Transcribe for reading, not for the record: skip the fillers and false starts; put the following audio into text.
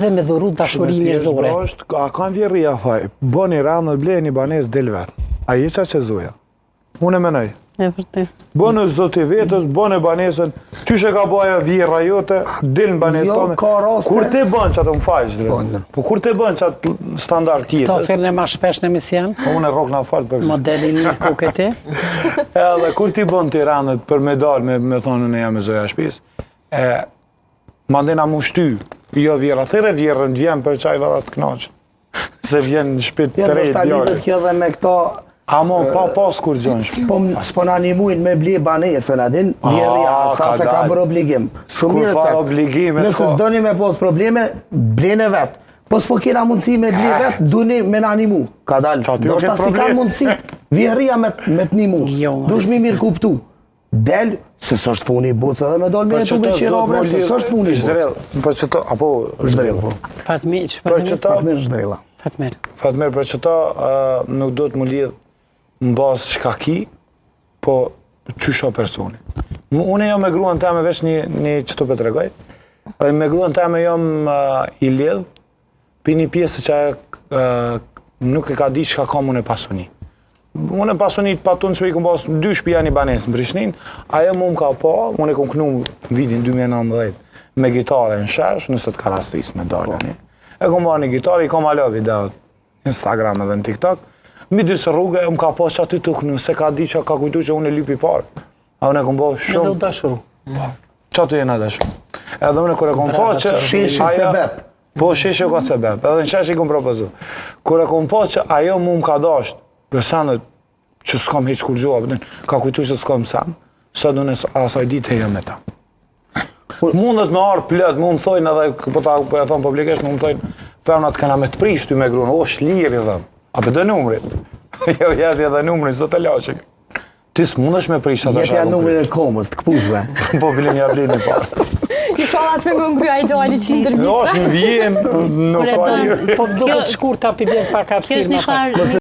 Dhe me dhuru dashuri njerëzore. A kanë vjerria faj, bëni randë, bleni banes del vetë. A je qa që zoja? Unë e menaj. E vërtet. Bënë zoti vetës, bënë banesën, qyshe ka bëja vjerra jote, del në banesë tonë. ka raste. Kur te bënë që atë më fajsh, drejtë? Po kur te bënë që atë standard Ta kjetës? oferne ma shpesh në emision, Po unë e rok në falë për modelin një koketi. Edhe kur ti bën Tiranët për medal me thonën e jam e zoja shpis, mandena mu shty, jo vjera, thire vjerën vjen për qaj varat knaqën. Se vjen në shpit të Ja, do rejt shta lidhet djare. kjo dhe me këto, Amo, pa pas kur gjonë. s'po na animujnë me ble banesën, adin, vjerria, ta se ka bërë obligim. Shumë mirë Kur fa cek. obligime, Nëse s'ka. s'doni me pos probleme, blene vetë. Po s'po kena mundësi me ble vetë, duni me na animu. Ka dalë. Qa ty Do o shta ke si problem? kanë mundësi, vjerria me t'nimu. Jo, Dush mi mirë kuptu. Del, se s'është funi i botës edhe me dal me jetu me qira bre, se s'është funi i botës. Për që ta, apo... Zhdrell, po. Fatmir, që Për që ta, Fatmir zhdrella. Fatmir. Fatmer, për që ta nuk do të më lidh në bazë shka ki, po qysha personi. Unë jam me gruan teme veç një që të për të regoj, me gruan teme jam i lidh, për një pjesë që nuk e ka di shka kam unë e pasoni. Unë e pasoni të patun që i kom pas 2 shtëpia një banesë në Prishtinë, ajo më ka pa, unë e kom kënu në vitin 2019 me gitare në shesh, nëse të ka rastis me dalën. E kom ba një gitare, i kom alo videot Instagram edhe në TikTok, mi disë rrugë, më ka pas që aty të kënu, se ka di që ka kujtu që unë e lypi parë. A unë e kom ba Me do shumë, dashuru. që aty jena dhe shumë. Edhe unë e kër e kom pa që... Sheshi sebeb. Po, sheshi ka sebeb, edhe në sheshi kom propozu. Kër e kom pa që ajo mu më ka dasht, përsanët që s'kam heq kur gjoha, ka kujtu që s'kam sam, sot unë asaj ditë heja me ta. Mundet me arë plët, mu më thojnë edhe, po ta e thonë publikisht, mu më thojnë, femnat këna me të prish ty me grunë, o shliri, thëmë, a për dhe numrit. Jo, jepi edhe numrit, sot e laqik. Ti s'mundesh me prish atë Jepja numrin e komës, të këpuzve. Po, bilim ja blin e parë. I sholas me ngry ideali që ndërmjet. Jo, është në vjen, nuk ka lirë. Po duket shkurta për bjerë pak Kjo është një hapësirë. farë